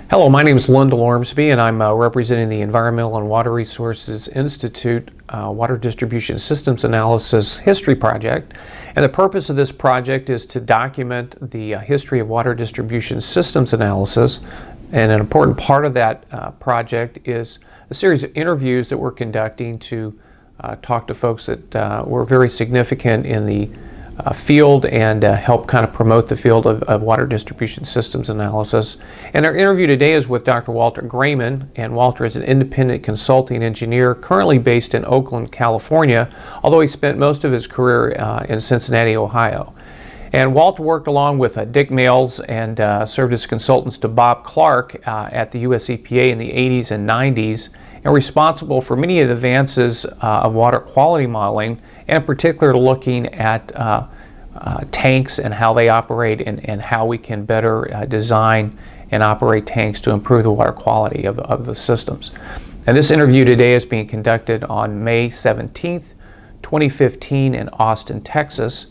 Hello, my name is Lindell Ormsbee, and I'm representing the Environmental and Water Resources Institute Water Distribution Systems Analysis History Project. And the purpose of this project is to document the history of water distribution systems analysis. And an important part of that project is a series of interviews that we're conducting to talk to folks that were very significant in the field and help kind of promote the field of water distribution systems analysis. And our interview today is with Dr. Walter Grayman, and Walter is an independent consulting engineer currently based in Oakland, California, although he spent most of his career in Cincinnati, Ohio. And Walter worked along with Dick Mayles and served as consultants to Bob Clark at the US EPA in the 80s and 90s, and responsible for many of the advances of water quality modeling, and in particular looking at tanks and how they operate and how we can better design and operate tanks to improve the water quality of the systems. And this interview today is being conducted on May 17th, 2015 in Austin, Texas.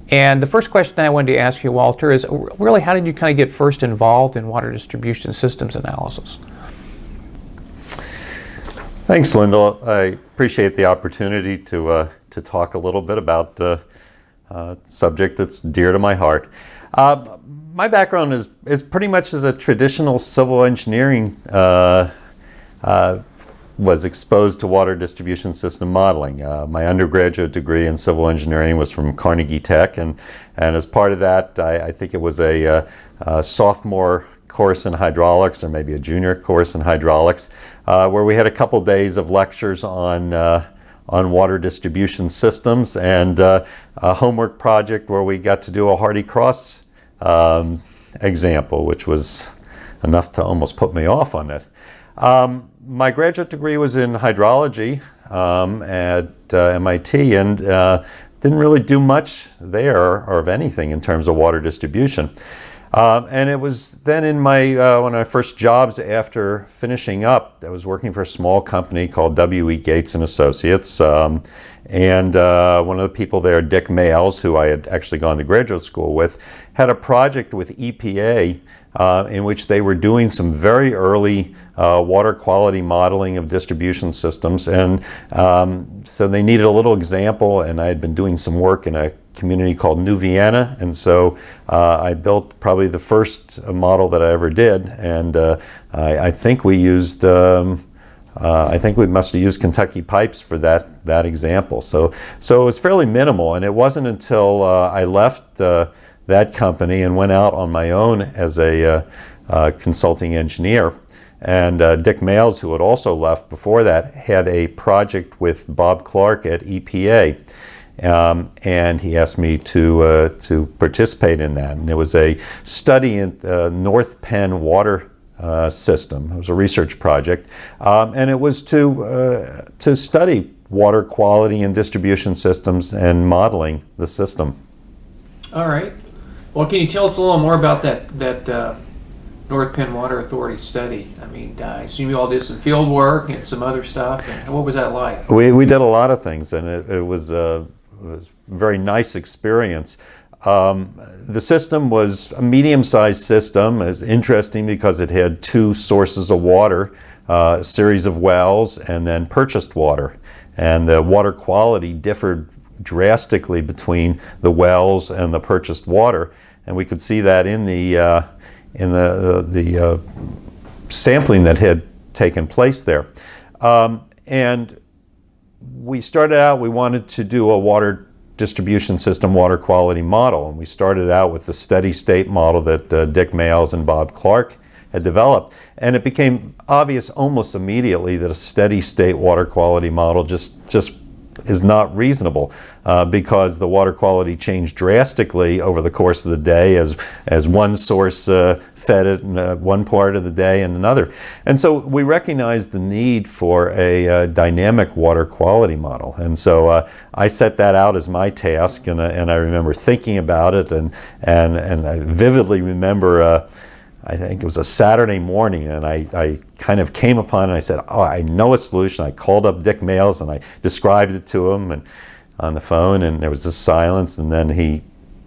And the first question I wanted to ask you, Walter, is really how did you kind of get first involved in water distribution systems analysis? Thanks, Lindell. I appreciate the opportunity to talk a little bit about a subject that's dear to my heart. My background is pretty much as a traditional civil engineering. Was exposed to water distribution system modeling. My undergraduate degree in civil engineering was from Carnegie Tech, and as part of that, I think it was a sophomore course in hydraulics, or maybe a junior course in hydraulics, where we had a couple days of lectures on water distribution systems, and a homework project where we got to do a Hardy Cross example, which was enough to almost put me off on it. My graduate degree was in hydrology at MIT, and didn't really do much there or of anything in terms of water distribution. And it was then in my one of my first jobs after finishing up, I was working for a small company called W.E. Gates and Associates, and one of the people there, Dick Mayles, who I had actually gone to graduate school with, had a project with EPA in which they were doing some very early water quality modeling of distribution systems, and so they needed a little example, and I had been doing some work in a community called New Vienna, and so I built probably the first model that I ever did, and I think we used I think we must have used Kentucky pipes for that example. So it was fairly minimal, and it wasn't until I left that company and went out on my own as a consulting engineer. And Dick Mayles, who had also left before that, had a project with Bob Clark at EPA. And he asked me to participate in that. And it was a study in North Penn water system. It was a research project. And it was to study water quality and distribution systems and modeling the system. All right. Well, can you tell us a little more about that North Penn Water Authority study? I mean, I assume you all did some field work and some other stuff. And what was that like? We did a lot of things, and it was a very nice experience. The system was a medium-sized system. It was interesting because it had two sources of water, a series of wells, and then purchased water. And the water quality differed drastically between the wells and the purchased water, and we could see that in the sampling that had taken place there. And we started out, we wanted to do a water distribution system water quality model, and we started out with the steady state model that Dick Mayles and Bob Clark had developed, and it became obvious almost immediately that a steady state water quality model just is not reasonable because the water quality changed drastically over the course of the day as one source fed it in one part of the day and another. And so we recognized the need for a dynamic water quality model. And so I set that out as my task, and I remember thinking about it, and I vividly remember I think it was a Saturday morning, and I kind of came upon it, and I said, oh, I know a solution. I called up Dick Mayles, and I described it to him and on the phone, and there was this silence, and then he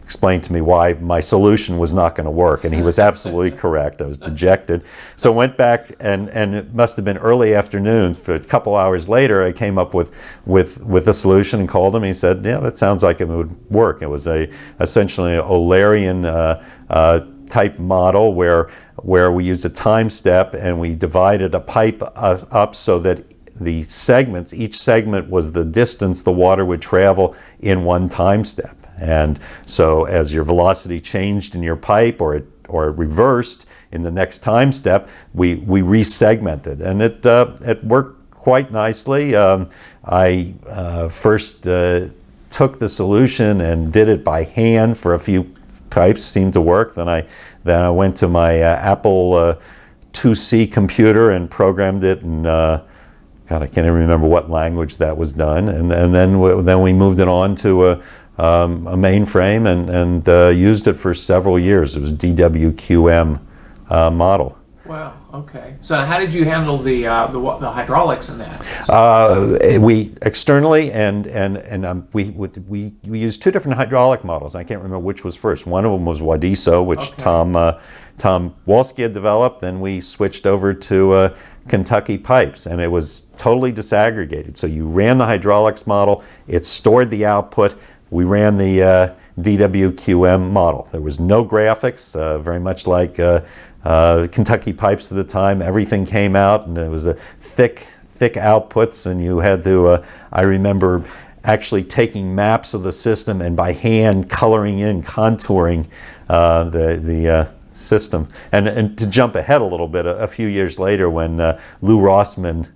explained to me why my solution was not going to work, and he was absolutely correct. I was dejected. So I went back, and it must have been early afternoon. For a couple hours later, I came up with a solution and called him. He said, "Yeah, that sounds like it would work." It was essentially an Eulerian type model where we used a time step, and we divided a pipe up so that the segments, each segment was the distance the water would travel in one time step. And so as your velocity changed in your pipe or it reversed in the next time step, we resegmented, and it worked quite nicely. I first took the solution and did it by hand for a few pipes, seemed to work. Then I went to my Apple IIc computer and programmed it, and God, I can't even remember what language that was done. And then we moved it on to a mainframe and used it for several years. It was DWQM model. Wow. Okay. So how did you handle the hydraulics in that? We externally we used two different hydraulic models. I can't remember which was first. One of them was WDSA, which Tom Walsky had developed. Then we switched over to Kentucky Pipes, and it was totally disaggregated. So you ran the hydraulics model, it stored the output. We ran the DWQM model. There was no graphics, very much like Kentucky Pipes at the time. Everything came out, and it was a thick outputs, and you had to, I remember actually taking maps of the system and by hand contouring the system. And to jump ahead a little bit, a few years later when Lou Rossman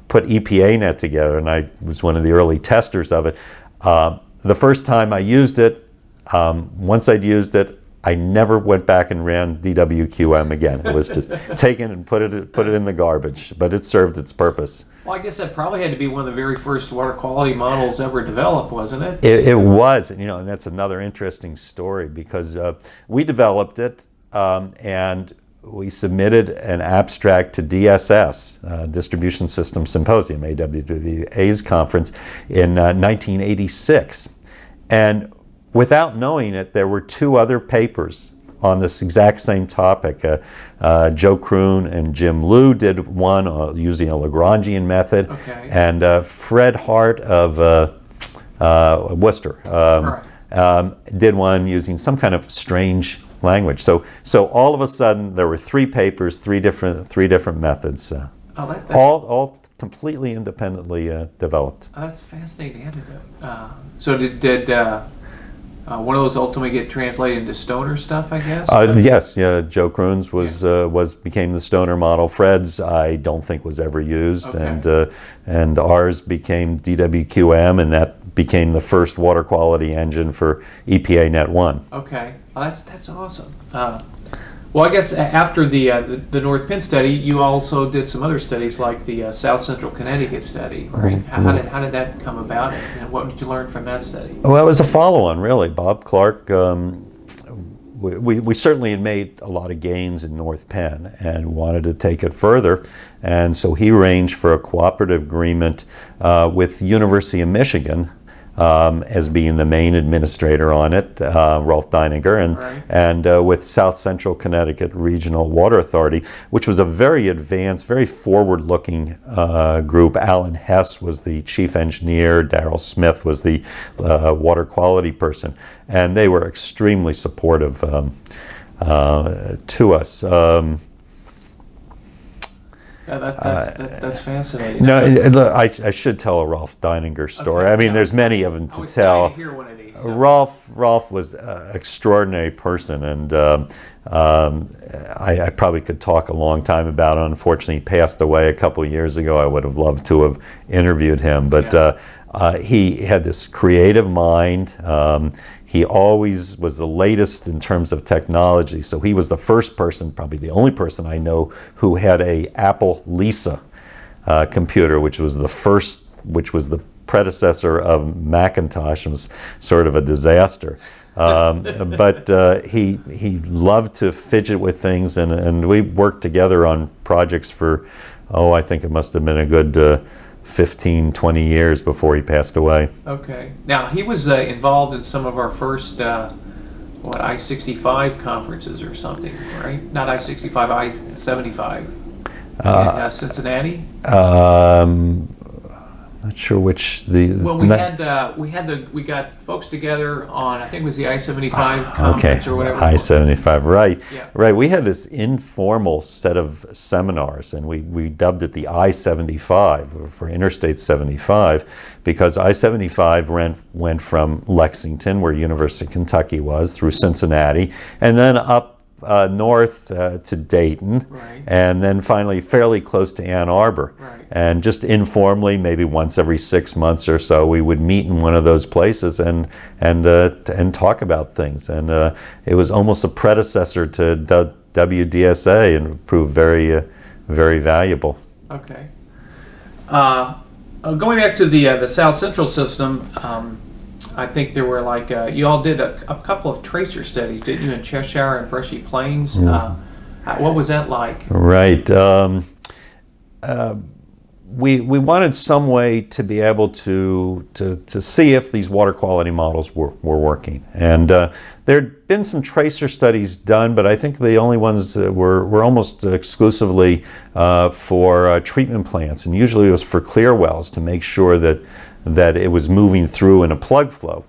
put EPA Net together, and I was one of the early testers of it, the first time I used it, once I'd used it, I never went back and ran DWQM again. It was just taken and put it in the garbage, but it served its purpose. Well, I guess that probably had to be one of the very first water quality models ever developed, wasn't it? It was, and that's another interesting story, because we developed it and we submitted an abstract to DSS, Distribution System Symposium, AWDSA's conference, in 1986. And without knowing it, there were two other papers on this exact same topic. Joe Kroon and Jim Liu did one using a Lagrangian method, and Fred Hart of Worcester did one using some kind of strange language. So all of a sudden there were three papers, three different methods, all completely independently developed. Oh, that's fascinating. So did one of those ultimately get translated into Stoner stuff, I guess? Yes, Joe Kroon's became the Stoner model. Fred's, I don't think, was ever used, and ours became DWQM, and that became the first water quality engine for EPA Net 1. Okay, well, that's awesome. Well, I guess after the North Penn study, you also did some other studies, like the South Central Connecticut study, right? How did that come about, and what did you learn from that study? Well, it was a follow-on, really. Bob Clark, we certainly had made a lot of gains in North Penn and wanted to take it further, and so he arranged for a cooperative agreement with the University of Michigan, as being the main administrator on it, Rolf Deininger, and with South Central Connecticut Regional Water Authority, which was a very advanced, very forward-looking group. Alan Hess was the chief engineer, Darrell Smith was the water quality person, and they were extremely supportive to us. That's fascinating. No, I should tell a Rolf Deininger story. I mean, there's many of them to tell. Hear one of these, so. Rolf was an extraordinary person, and I probably could talk a long time about it. Unfortunately, he passed away a couple of years ago. I would have loved to have interviewed him, but he had this creative mind. He always was the latest in terms of technology. So he was the first person, probably the only person I know, who had a Apple Lisa computer, which was the predecessor of Macintosh. It was sort of a disaster. But he loved to fidget with things, and we worked together on projects for, I think it must have been a good 15, 20 years before he passed away. Okay. Now, he was involved in some of our first, I-65 conferences or something, right? Not I-65, I-75 in Cincinnati? Not sure which Well, we got folks together on, I think it was the I-75 conference or whatever. I-75, right. Yeah. Right, we had this informal set of seminars, and we dubbed it the I-75 for Interstate 75, because I-75 went from Lexington, where University of Kentucky was, through Cincinnati, and then up north to Dayton, right, and then finally fairly close to Ann Arbor. right. And just informally, maybe once every 6 months or so, we would meet in one of those places and talk about things. And it was almost a predecessor to WDSA, and proved very very valuable. Okay. Going back to the South Central system, I think there were you all did a couple of tracer studies, didn't you, in Cheshire and Brushy Plains? What was that like? Right. We wanted some way to be able to see if these water quality models were working. And there'd been some tracer studies done, but I think the only ones that were almost exclusively for treatment plants. And usually it was for clear wells to make sure that it was moving through in a plug flow.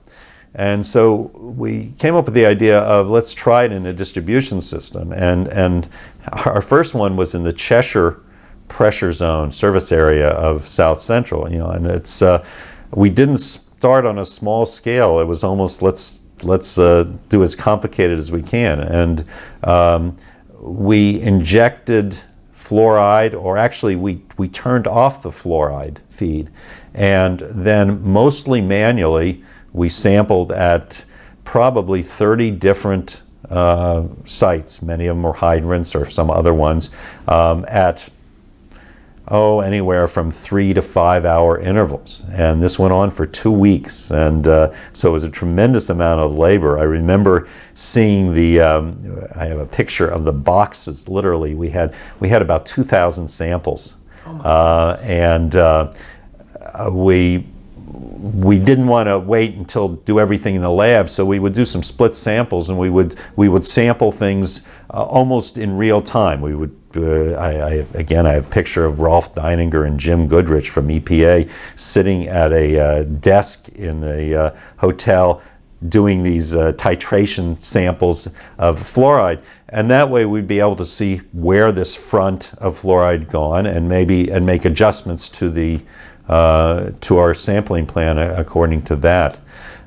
And so we came up with the idea of, let's try it in a distribution system. And our first one was in the Cheshire pressure zone service area of South Central. And it's we didn't start on a small scale. It was almost let's do as complicated as we can. And we injected fluoride, or actually we turned off the fluoride feed, and then mostly manually we sampled at probably 30 different sites. Many of them were hydrants or some other ones, at anywhere from 3 to 5 hour intervals. And this went on for 2 weeks, and so it was a tremendous amount of labor. I remember seeing I have a picture of the boxes. Literally, we had about 2,000 samples. We didn't want to wait until do everything in the lab, so we would do some split samples, and we would sample things almost in real time. We would I have a picture of Rolf Deininger and Jim Goodrich from EPA sitting at a desk in the hotel doing these titration samples of fluoride, and that way we'd be able to see where this front of fluoride gone, and make adjustments to our sampling plan according to that.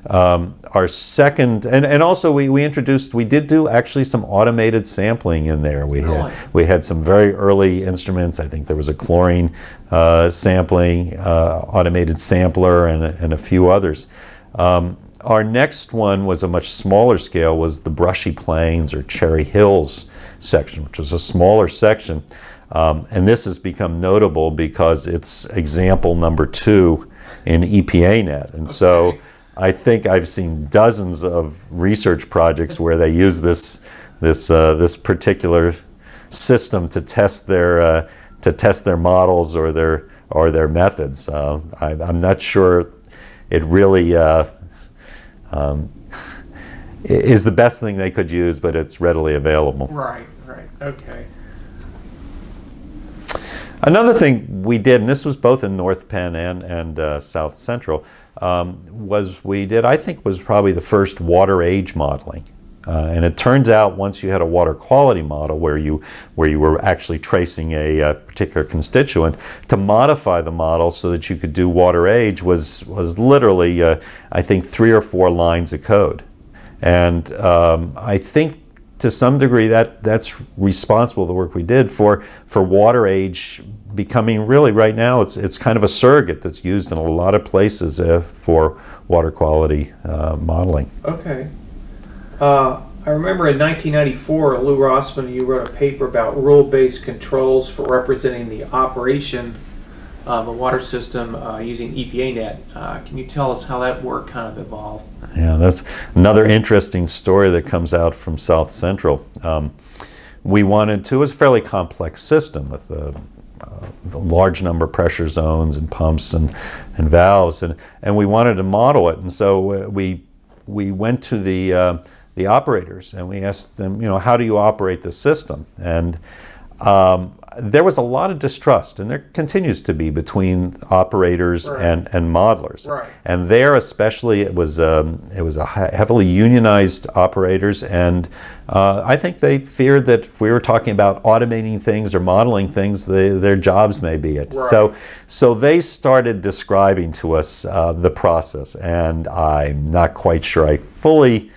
Our second, and also we did do actually some automated sampling in there. We had some very early instruments. I think there was a chlorine sampling, automated sampler, and a few others. Our next one was a much smaller scale, was the Brushy Plains or Cherry Hills section, which was a smaller section. And this has become notable because it's example number 2 in EPA Net. And so I think I've seen dozens of research projects where they use this particular system to test their models or their methods. I'm not sure it really is the best thing they could use, but it's readily available. Right, okay. Another thing we did, and this was both in North Penn and South Central, was probably the first water age modeling. And it turns out once you had a water quality model where you were actually tracing a particular constituent, to modify the model so that you could do water age was literally, I think, 3 or 4 lines of code. And I think to some degree that's responsible, the work we did for water age becoming really, right now, it's kind of a surrogate that's used in a lot of places for water quality modeling. Okay. I remember in 1994, Lou Rossman, you wrote a paper about rule-based controls for representing the operation of a water system using EPA Net. Can you tell us how that work kind of evolved? Yeah, that's another interesting story that comes out from South Central. It was a fairly complex system with a large number of pressure zones and pumps and valves, and we wanted to model it. And so we went to the operators and we asked them, how do you operate the system? And there was a lot of distrust, and there continues to be, between operators and modelers. Right. And there especially, it was a heavily unionized operators, and I think they feared that if we were talking about automating things or modeling things, their jobs may be it. Right. So they started describing to us the process, and I'm not quite sure I fully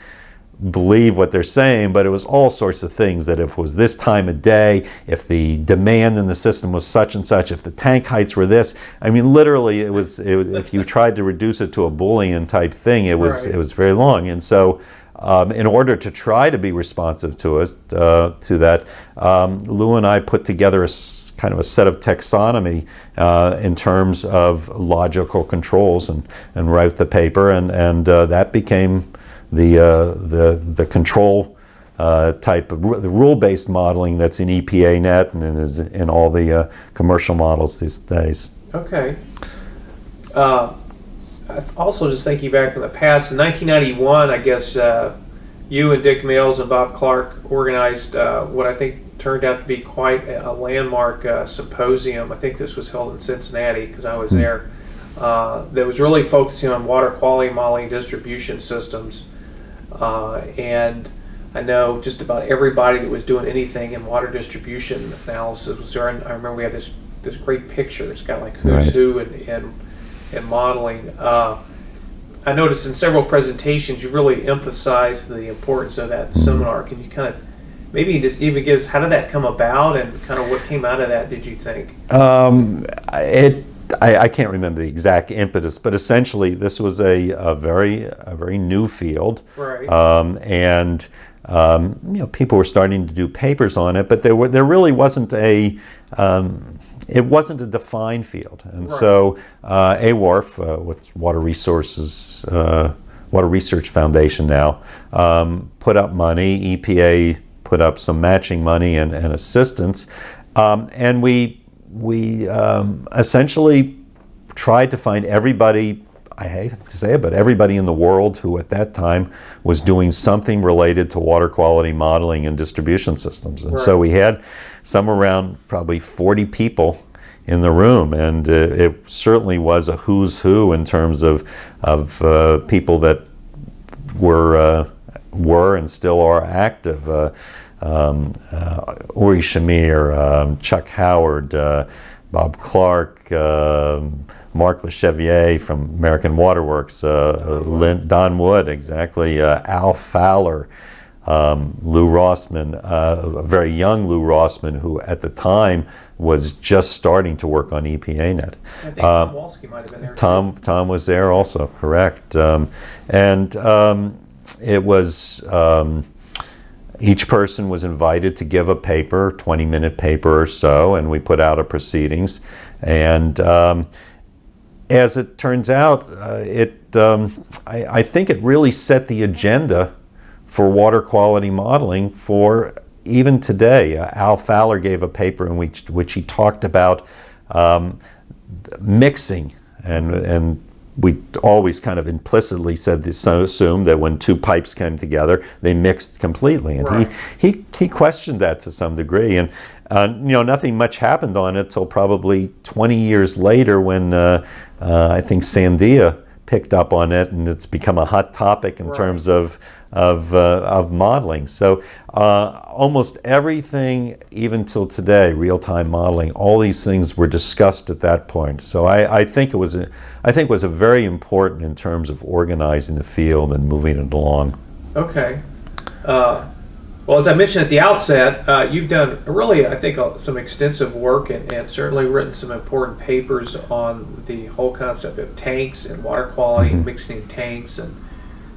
believe what they're saying, but it was all sorts of things, that if it was this time of day, if the demand in the system was such and such, if the tank heights were this. I mean, literally, it was if you tried to reduce it to a Boolean type thing, it was very long. And so in order to try to be responsive to us, to that, Lou and I put together kind of a set of taxonomy in terms of logical controls, and wrote the paper, and that became the control type of the rule-based modeling that's in EPA Net and is in all the commercial models these days. Okay. Also, just thinking back in the past, in 1991, I guess you and Dick Mills and Bob Clark organized what I think turned out to be quite a landmark symposium. I think this was held in Cincinnati because I was there. That was really focusing on water quality modeling distribution systems. And I know just about everybody that was doing anything in water distribution analysis was there. And I remember we have this great picture. It's got like who's who and modeling. I noticed in several presentations you really emphasized the importance of that seminar. Can you kind of maybe just even give us, how did that come about, and kind of what came out of that, did you think? I can't remember the exact impetus, but essentially this was a very new field, right? And people were starting to do papers on it, but there really wasn't it wasn't a defined field, and so AWRF, what's Water Resources, Water Research Foundation now, put up money. EPA put up some matching money and assistance, and we essentially tried to find everybody, I hate to say it, but everybody in the world who at that time was doing something related to water quality modeling and distribution systems. And so we had somewhere around probably 40 people in the room, and it certainly was a who's who in terms of people that were and still are active. Uri Shamir, Chuck Howard, Bob Clark, Mark LeChevier from American Waterworks, Don Wood, exactly, Al Fowler, Lou Rossman, a very young Lou Rossman, who at the time was just starting to work on EPA Net. I think Tom Walsky might have been there. Tom was there also, correct. And it was... each person was invited to give a paper, 20-minute paper or so, and we put out a proceedings. And as it turns out, I think it really set the agenda for water quality modeling for even today. Al Fowler gave a paper in which he talked about mixing, and we always kind of implicitly assumed that when two pipes came together, they mixed completely. And he questioned that to some degree. And nothing much happened on it till probably 20 years later, when I think Sandia picked up on it, and it's become a hot topic in terms of modeling. So almost everything, even till today, real-time modeling, all these things were discussed at that point. So I think it was very important in terms of organizing the field and moving it along. Okay. Well, as I mentioned at the outset, you've done really, I think, some extensive work and certainly written some important papers on the whole concept of tanks and water quality, mixing tanks. And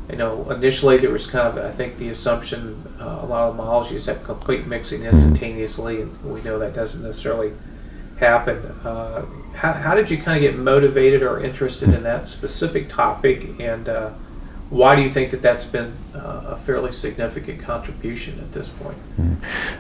initially there was kind of, I think, the assumption a lot of the models use have complete mixing instantaneously, and we know that doesn't necessarily happen. How did you kind of get motivated or interested in that specific topic, and why do you think that that's been a fairly significant contribution at this point?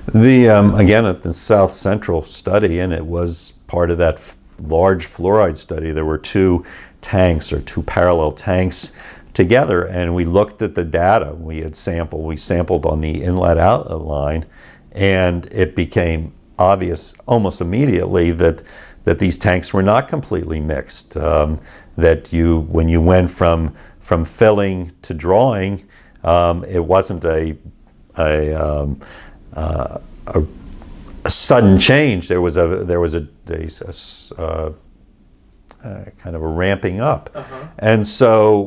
Again, at the South Central study, and it was part of that large fluoride study, there were two tanks or two parallel tanks together, and we looked at the data. We sampled on the inlet-outlet line, and it became obvious almost immediately that these tanks were not completely mixed. That when you went from filling to drawing, it wasn't a sudden change. There was a kind of a ramping up. And so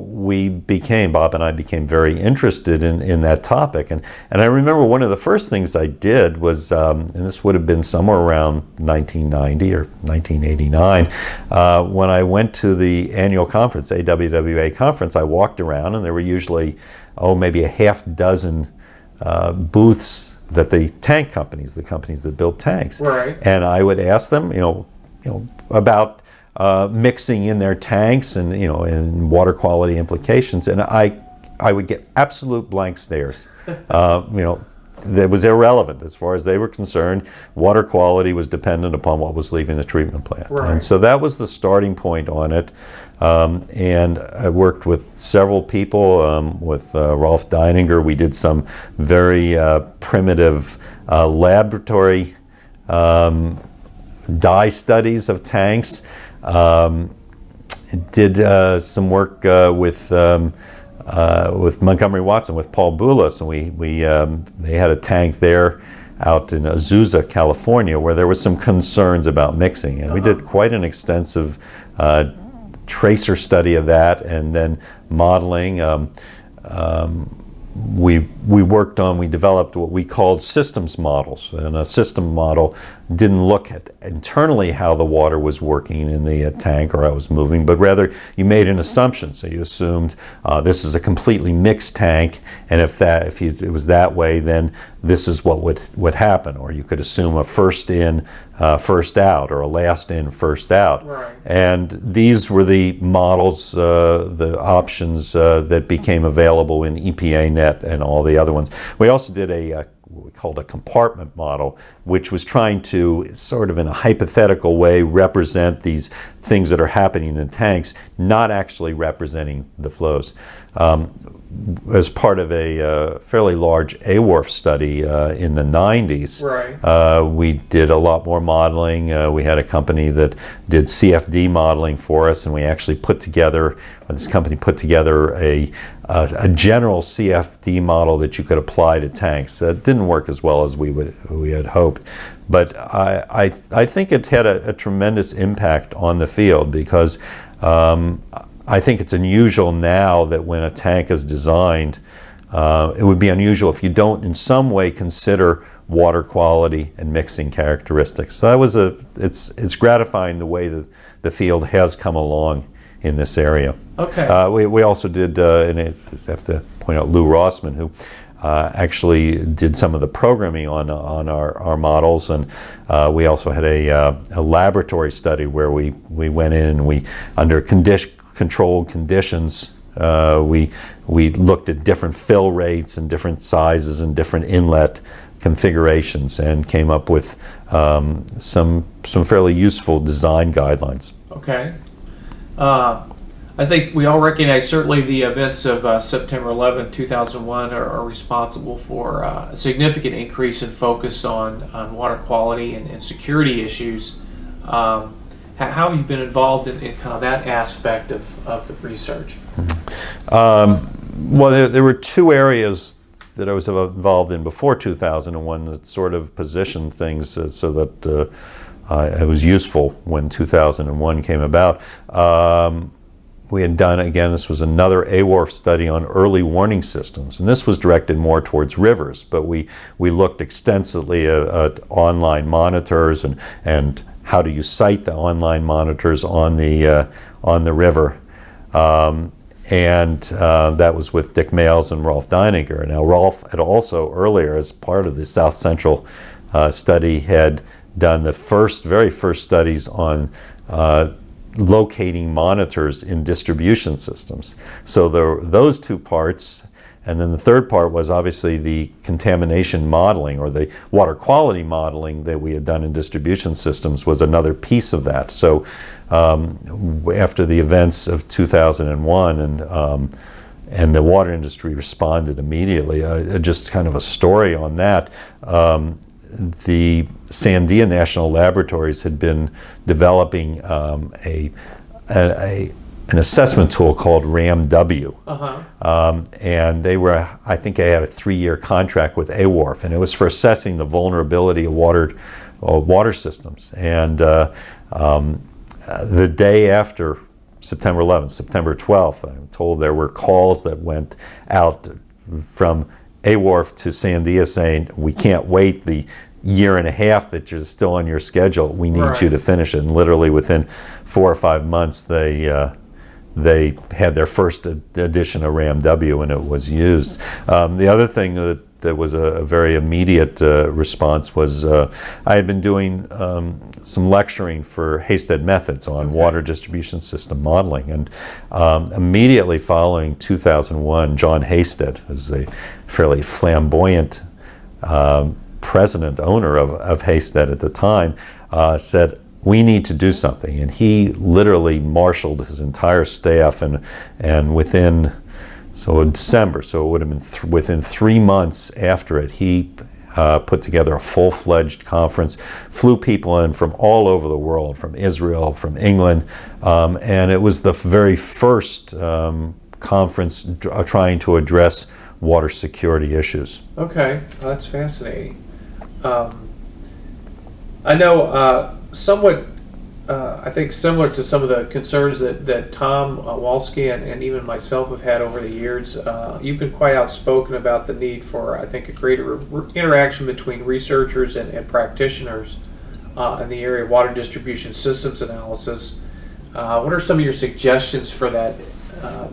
Bob and I became very interested in that topic. And I remember one of the first things I did was, and this would have been somewhere around 1990 or 1989, when I went to the annual conference, AWWA conference, I walked around, and there were usually, maybe a half dozen booths that the tank companies, the companies that built tanks. Right. And I would ask them, about mixing in their tanks and and water quality implications, and I would get absolute blank stares. That was irrelevant as far as they were concerned. Water quality was dependent upon what was leaving the treatment plant, right. And so that was the starting point on it. And I worked with several people, with Rolf Deininger. We did some very primitive laboratory dye studies of tanks. Did some work with Montgomery Watson, with Paul Boulos, and they had a tank there out in Azusa, California, where there was some concerns about mixing, and we did quite an extensive tracer study of that, and then modeling. We developed what we called systems models, and a system model didn't look at internally how the water was working in the tank or how it was moving, but rather you made an assumption. So you assumed this is a completely mixed tank, and if it was that way, then this is what would happen. Or you could assume a first in, first out, or a last in, first out. Right. And these were the models, the options that became available in EPA Net and all the other ones. We also did what we called a compartment model, which was trying to sort of in a hypothetical way represent these things that are happening in tanks, not actually representing the flows. As part of a fairly large AWRF study in the 90s, right. We did a lot more modeling. We had a company that did CFD modeling for us, and we actually this company put together a general CFD model that you could apply to tanks. That didn't work as well as we had hoped, but I think it had a tremendous impact on the field, because I think it's unusual now that when a tank is designed, it would be unusual if you don't in some way consider water quality and mixing characteristics. So it's gratifying the way that the field has come along in this area. Okay. We also did, and I have to point out Lou Rossman, who actually did some of the programming on our models, and we also had a laboratory study where we went in and we, under controlled conditions, we looked at different fill rates and different sizes and different inlet configurations, and came up with some fairly useful design guidelines. Okay. I think we all recognize certainly the events of September 11, 2001 are responsible for a significant increase in focus on water quality and security issues. How have you been involved in kind of that aspect of the research? Well, there were two areas that I was involved in before 2001 that sort of positioned things so that it was useful when 2001 came about. We had done, again, this was another AWRF study on early warning systems, and this was directed more towards rivers, but we looked extensively at online monitors and how do you site the online monitors on the river. And that was with Dick Males and Rolf Deininger. Now, Rolf had also earlier, as part of the South Central study, had done the very first studies on locating monitors in distribution systems. So those two parts, And then the third part was obviously the contamination modeling, or the water quality modeling that we had done in distribution systems was another piece of that. So after the events of 2001 and the water industry responded immediately, just kind of a story on that. The Sandia National Laboratories had been developing an assessment tool called RAM-W. And they were, I think they had a 3-year contract with AWRF, and it was for assessing the vulnerability of water systems. And the day after September 11th, September 12th, I'm told there were calls that went out from AWRF to Sandia saying, we can't wait the year and a half that you're still on your schedule. We need you to finish it. And literally within 4 or 5 months, they had their first edition of RAM-W, and it was used. The other thing that was a very immediate response was I had been doing some lecturing for Hasted Methods on water distribution system modeling, and immediately following 2001, John Hasted, who's a fairly flamboyant president, owner of Hasted at the time, said, we need to do something. And he literally marshaled his entire staff, and within, so in December, so it would have been within 3 months after it, he put together a full-fledged conference, flew people in from all over the world, from Israel, from England, and it was the very first conference trying to address water security issues. Okay, well, that's fascinating. I know somewhat, I think similar to some of the concerns that Tom Walsky and even myself have had over the years, you've been quite outspoken about the need for, I think, a greater interaction between researchers and practitioners in the area of water distribution systems analysis. What are some of your suggestions for that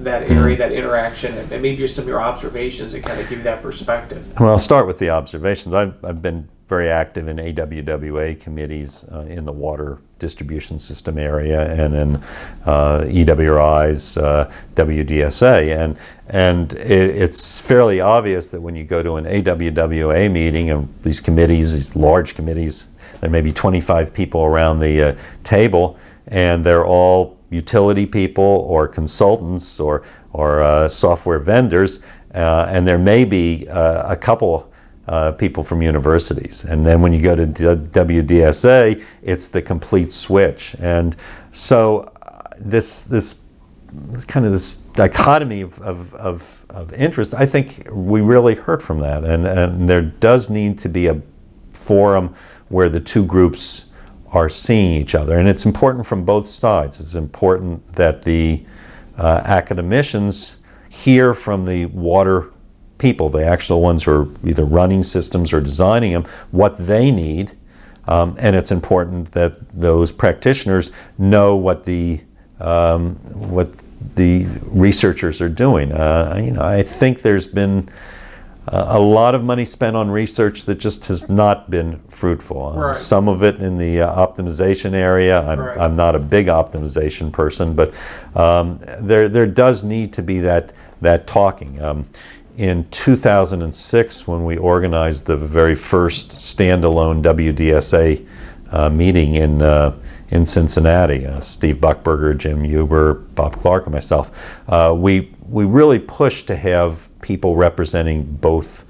area, that interaction, and maybe just some of your observations that kind of give you that perspective? Well, I'll start with the observations. I've been very active in AWWA committees in the water distribution system area, and in EWRI's WDSA, and it's fairly obvious that when you go to an AWWA meeting, and these committees, these large committees, there may be 25 people around the table, and they're all utility people or consultants or software vendors, and there may be a couple people from universities. And then when you go to WDSA, it's the complete switch. And so this kind of this dichotomy of interest, I think we really heard from that. And there does need to be a forum where the two groups are seeing each other. And it's important from both sides. It's important that the academicians hear from the water people, the actual ones who are either running systems or designing them, what they need, and it's important that those practitioners know what the researchers are doing. I think there's been a lot of money spent on research that just has not been fruitful. Some of it in the optimization area. I'm not a big optimization person, but there does need to be that talking. In 2006, when we organized the very first standalone WDSA meeting in Cincinnati, Steve Buckberger, Jim Huber, Bob Clark, and myself, we really pushed to have people representing both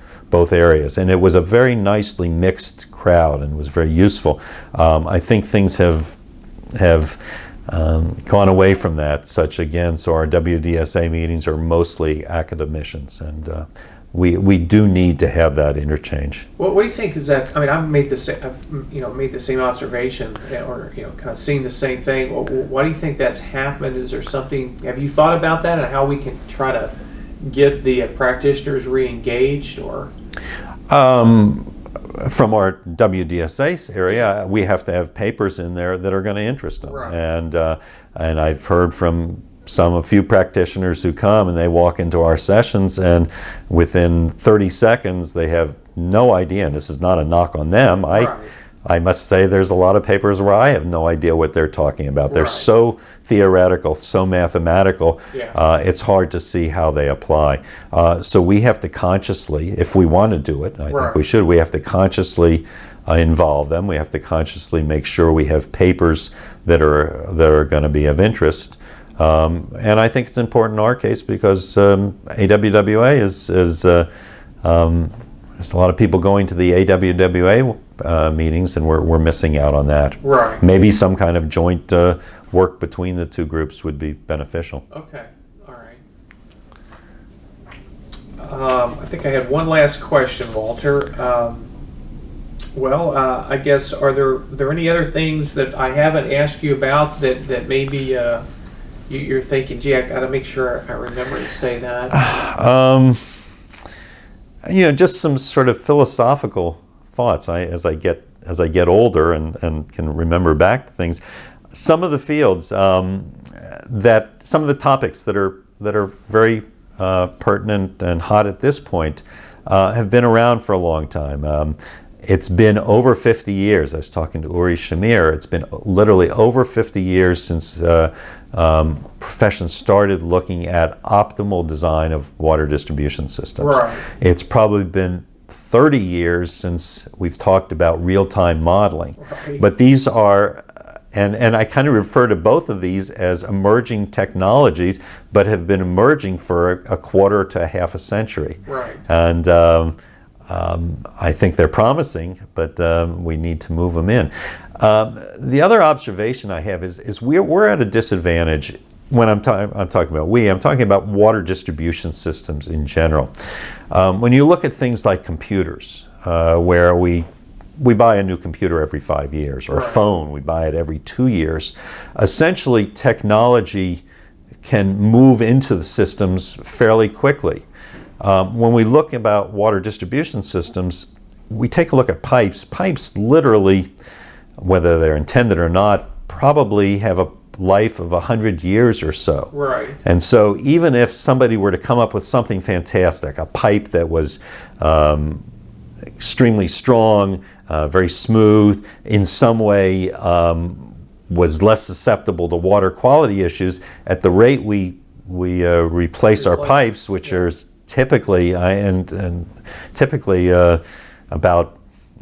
areas, and it was a very nicely mixed crowd, and it was very useful. I think things have gone away from that, so our WDSA meetings are mostly academicians, and we do need to have that interchange. What do you think is that? I mean, I've made the same observation, or kind of seen the same thing. Why do you think that's happened? Is there something? Have you thought about that, and how we can try to get the practitioners re-engaged, or? From our WDSA area, we have to have papers in there that are going to interest them. And I've heard from a few practitioners who come and they walk into our sessions, and within 30 seconds they have no idea, and this is not a knock on them. I must say there's a lot of papers where I have no idea what they're talking about. They're Right. so theoretical, so mathematical, Yeah. it's hard to see how they apply. So we have to consciously, if we want to do it, and I think Right. we should, we have to consciously involve them. We have to consciously make sure we have papers that are going to be of interest. And I think it's important in our case because AWWA there's a lot of people going to the AWWA meetings, and we're missing out on that. Right. Maybe some kind of joint work between the two groups would be beneficial. Okay, all right. I think I had one last question, Walter. I guess are there any other things that I haven't asked you about that maybe you're thinking, gee, I got to make sure I remember to say that? Just some sort of philosophical thoughts. As I get older and can remember back to things, some of the fields some of the topics that are very pertinent and hot at this point have been around for a long time. It's been over 50 years. I was talking to Uri Shamir. It's been literally over 50 years since profession started looking at optimal design of water distribution systems. Right. It's probably been 30 years since we've talked about real-time modeling. Right. But these are, and I kind of refer to both of these as emerging technologies, but have been emerging for a quarter to a half a century. Right. And I think they're promising, but we need to move them in. The other observation I have is we're at a disadvantage when I'm talking about I'm talking about water distribution systems in general. When you look at things like computers, where we buy a new computer every 5 years, or a Right. phone, we buy it every 2 years. Essentially, technology can move into the systems fairly quickly. When we look about water distribution systems, we take a look at pipes. Pipes literally, whether they're intended or not, probably have a life of 100 years or so. Right. And so even if somebody were to come up with something fantastic, a pipe that was extremely strong, very smooth, in some way was less susceptible to water quality issues, at the rate we replace our pipes, which are typically typically about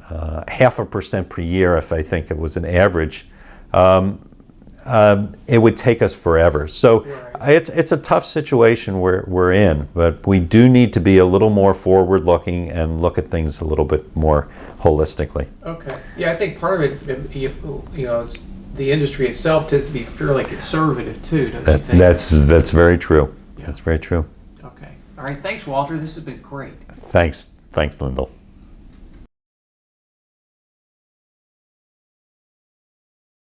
0.5% per year, if I think it was an average, it would take us forever. So Right. it's a tough situation we're in, but we do need to be a little more forward-looking and look at things a little bit more holistically. Okay. Yeah, I think part of it, it's, the industry itself tends to be fairly conservative too, don't you think? That's very true. Yeah. That's very true. Okay. All right. Thanks, Walter. This has been great. Thanks, Lindell.